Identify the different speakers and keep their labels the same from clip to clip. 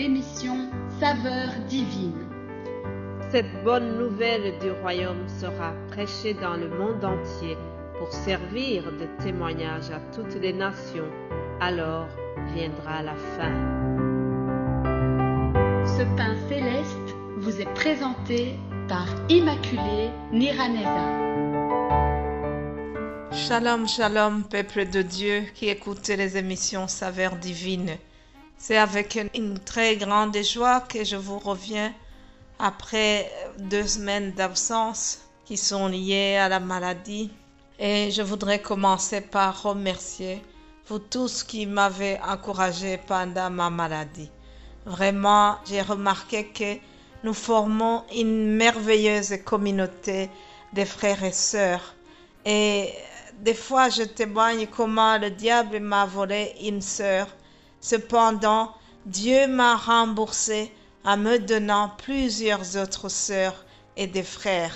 Speaker 1: l'émission Saveurs divines.
Speaker 2: Cette bonne nouvelle du royaume sera prêchée dans le monde entier pour servir de témoignage à toutes les nations. Alors viendra la fin.
Speaker 1: Ce pain céleste vous est présenté par Immaculée Niraneza.
Speaker 3: Shalom, shalom, peuple de Dieu qui écoute les émissions Saveurs divines. C'est avec une très grande joie que je vous reviens après 2 semaines d'absence qui sont liées à la maladie. Et je voudrais commencer par remercier vous tous qui m'avez encouragé pendant ma maladie. Vraiment, j'ai remarqué que nous formons une merveilleuse communauté de frères et sœurs. Et des fois, je témoigne comment le diable m'a volé une sœur. Cependant, Dieu m'a remboursé en me donnant plusieurs autres sœurs et des frères.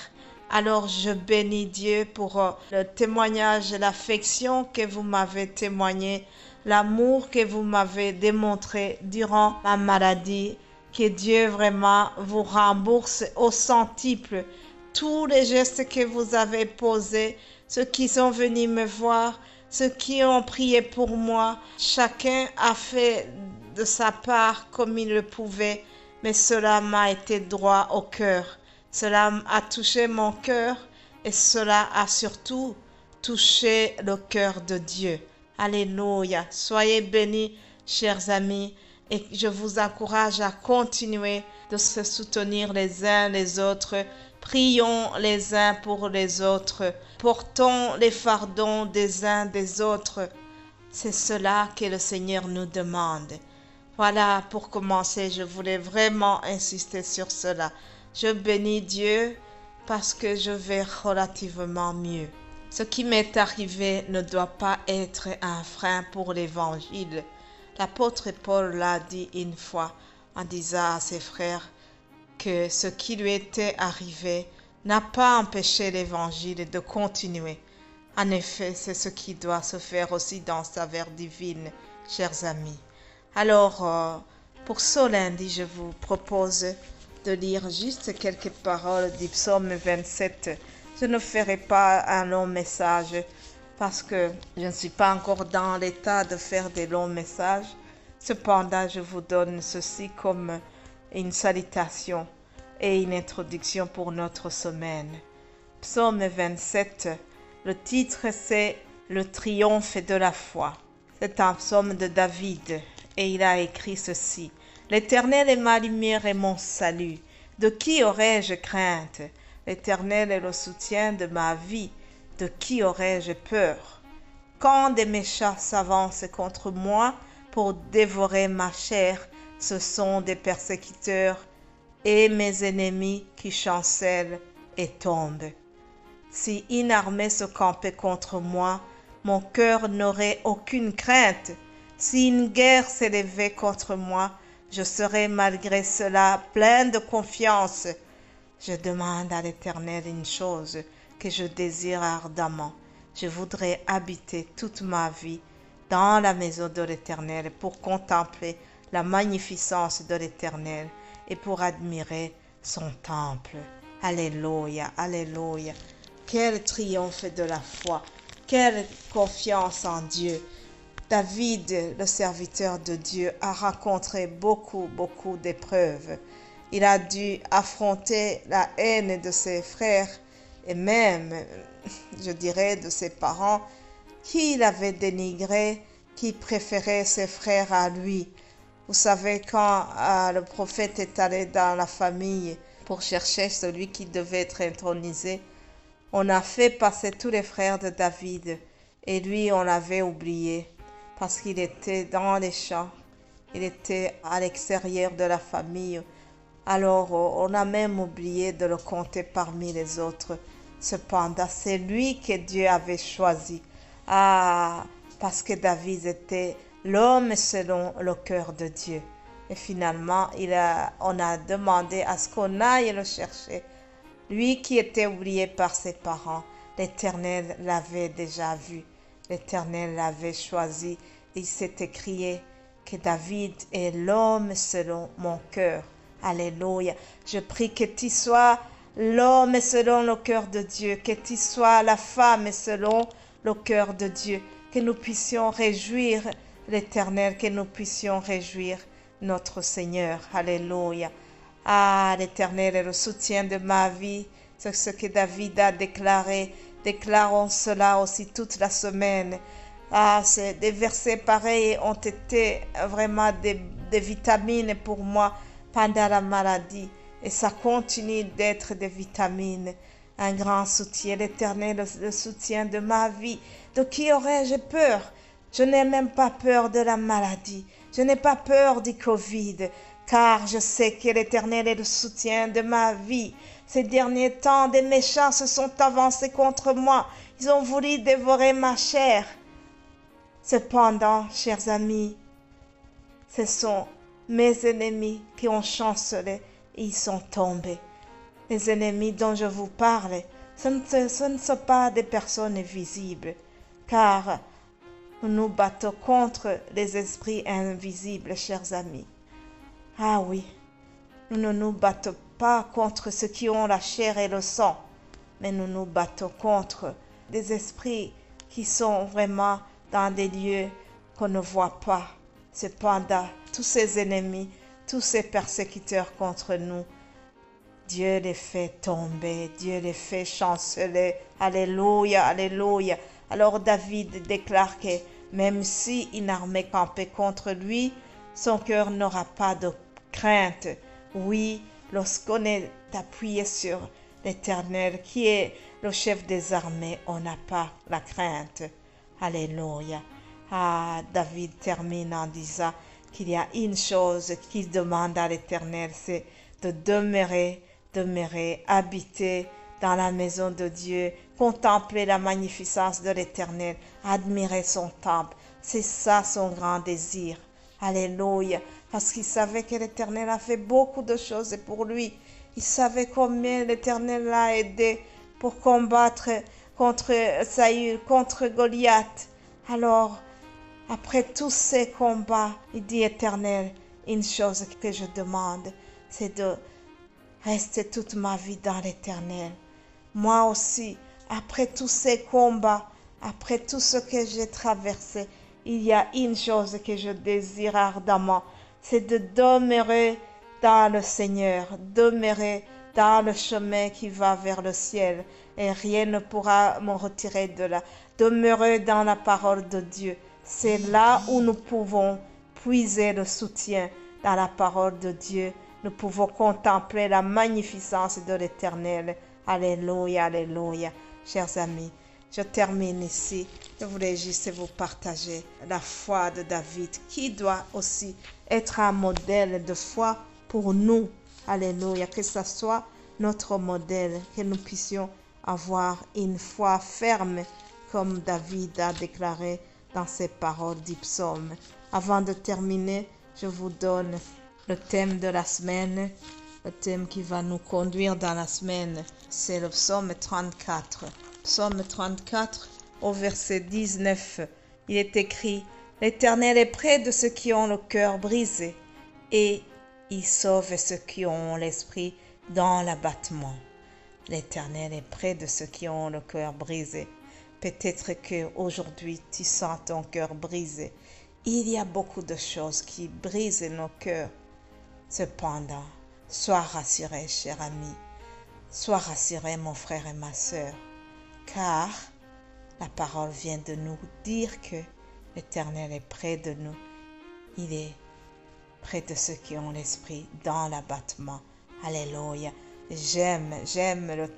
Speaker 3: Alors, je bénis Dieu pour le témoignage, l'affection que vous m'avez témoigné, l'amour que vous m'avez démontré durant ma maladie. Que Dieu vraiment vous rembourse au centuple tous les gestes que vous avez posés, ceux qui sont venus me voir, ceux qui ont prié pour moi. Chacun a fait de sa part comme il le pouvait, mais cela m'a été droit au cœur. Cela a touché mon cœur et cela a surtout touché le cœur de Dieu. Alléluia. Soyez bénis, chers amis, et je vous encourage à continuer de se soutenir les uns les autres. Prions les uns pour les autres. Portons les fardons des uns des autres. C'est cela que le Seigneur nous demande. Voilà, pour commencer, je voulais vraiment insister sur cela. Je bénis Dieu parce que je vais relativement mieux. Ce qui m'est arrivé ne doit pas être un frein pour l'évangile. L'apôtre Paul l'a dit une fois en disant à ses frères que ce qui lui était arrivé n'a pas empêché l'évangile de continuer. En effet, c'est ce qui doit se faire aussi dans Saveurs divines, chers amis. Alors, pour ce lundi, je vous propose de lire juste quelques paroles du psaume 27. Je ne ferai pas un long message parce que je ne suis pas encore dans l'état de faire des longs messages. Cependant, je vous donne ceci comme une salutation et une introduction pour notre semaine. Psaume 27, le titre c'est « Le triomphe de la foi ». C'est un psaume de David et il a écrit ceci. « L'Éternel est ma lumière et mon salut. De qui aurais-je crainte? L'Éternel est le soutien de ma vie. De qui aurais-je peur? Quand des méchants s'avancent contre moi pour dévorer ma chair, ce sont des persécuteurs et mes ennemis qui chancellent et tombent. Si une armée se campait contre moi, mon cœur n'aurait aucune crainte. Si une guerre s'élevait contre moi, je serais malgré cela plein de confiance. Je demande à l'Éternel une chose que je désire ardemment. Je voudrais habiter toute ma vie dans la maison de l'Éternel pour contempler la magnificence de l'Éternel et pour admirer son temple. Alléluia, alléluia. Quel triomphe de la foi, quelle confiance en Dieu. David, le serviteur de Dieu, a rencontré beaucoup d'épreuves. Il a dû affronter la haine de ses frères et même, je dirais, de ses parents qui l'avaient dénigré, qui préféraient ses frères à lui. Vous savez, quand le prophète est allé dans la famille pour chercher celui qui devait être intronisé, on a fait passer tous les frères de David et lui, on l'avait oublié parce qu'il était dans les champs, il était à l'extérieur de la famille. Alors, on a même oublié de le compter parmi les autres. Cependant, c'est lui que Dieu avait choisi. Parce que David était l'homme selon le cœur de Dieu. Et finalement, on a demandé à ce qu'on aille le chercher. Lui qui était oublié par ses parents, l'Éternel l'avait déjà vu. L'Éternel l'avait choisi. Il s'est écrié que David est l'homme selon mon cœur. Alléluia. Je prie que tu sois l'homme selon le cœur de Dieu, que tu sois la femme selon le cœur de Dieu, que nous puissions réjouir l'Éternel, que nous puissions réjouir notre Seigneur. Alléluia. Ah, l'Éternel est le soutien de ma vie. C'est ce que David a déclaré. Déclarons cela aussi toute la semaine. Ah, des versets pareils ont été vraiment des vitamines pour moi pendant la maladie. Et ça continue d'être des vitamines. Un grand soutien, l'Éternel, le soutien de ma vie. De qui aurais-je peur? Je n'ai même pas peur de la maladie. Je n'ai pas peur du Covid, car je sais que l'Éternel est le soutien de ma vie. Ces derniers temps, des méchants se sont avancés contre moi. Ils ont voulu dévorer ma chair. Cependant, chers amis, ce sont mes ennemis qui ont chancelé et ils sont tombés. Les ennemis dont je vous parle, ce ne sont pas des personnes visibles, car nous nous battons contre les esprits invisibles, chers amis. Ah oui, nous ne nous battons pas contre ceux qui ont la chair et le sang, mais nous nous battons contre des esprits qui sont vraiment dans des lieux qu'on ne voit pas. Cependant, tous ces ennemis, tous ces persécuteurs contre nous, Dieu les fait tomber, Dieu les fait chanceler. Alléluia, alléluia. Alors David déclare que même si une armée campait contre lui, son cœur n'aura pas de crainte. Oui, lorsqu'on est appuyé sur l'Éternel, qui est le chef des armées, on n'a pas la crainte. Alléluia. Ah, David termine en disant qu'il y a une chose qu'il demande à l'Éternel, c'est de demeurer, habiter dans la maison de Dieu, contempler la magnificence de l'Éternel, admirer son temple. C'est ça son grand désir. Alléluia. Parce qu'il savait que l'Éternel a fait beaucoup de choses pour lui. Il savait combien l'Éternel l'a aidé pour combattre contre Saül, contre Goliath. Alors, après tous ces combats, il dit: Éternel, une chose que je demande, c'est de rester toute ma vie dans l'Éternel. Moi aussi, après tous ces combats, après tout ce que j'ai traversé, il y a une chose que je désire ardemment, c'est de demeurer dans le Seigneur, demeurer dans le chemin qui va vers le ciel, et rien ne pourra me retirer de là. Demeurer dans la parole de Dieu, c'est là où nous pouvons puiser le soutien dans la parole de Dieu. Nous pouvons contempler la magnificence de l'Éternel. Alléluia, alléluia. Chers amis, je termine ici. Je voulais juste vous partager la foi de David, qui doit aussi être un modèle de foi pour nous. Alléluia, que ce soit notre modèle, que nous puissions avoir une foi ferme, comme David a déclaré dans ses paroles du psaume. Avant de terminer, je vous donne le thème de la semaine, le thème qui va nous conduire dans la semaine. C'est le psaume 34. Psaume 34, au verset 19, il est écrit: L'Éternel est près de ceux qui ont le cœur brisé, et il sauve ceux qui ont l'esprit dans l'abattement. L'Éternel est près de ceux qui ont le cœur brisé. Peut-être qu'aujourd'hui, tu sens ton cœur brisé. Il y a beaucoup de choses qui brisent nos cœurs. Cependant, sois rassuré, cher ami. Sois rassuré, mon frère et ma sœur, car la parole vient de nous dire que l'Éternel est près de nous. Il est près de ceux qui ont l'esprit dans l'abattement. Alléluia. J'aime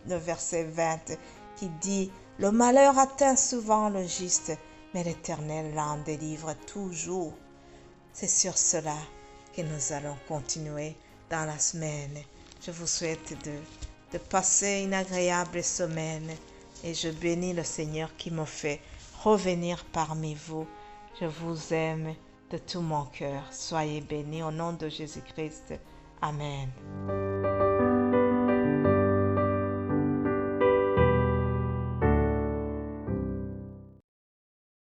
Speaker 3: le verset 20 qui dit: Le malheur atteint souvent le juste, mais l'Éternel l'en délivre toujours. C'est sur cela que nous allons continuer dans la semaine. Je vous souhaite de passer une agréable semaine et je bénis le Seigneur qui me fait revenir parmi vous. Je vous aime de tout mon cœur. Soyez bénis au nom de Jésus-Christ. Amen.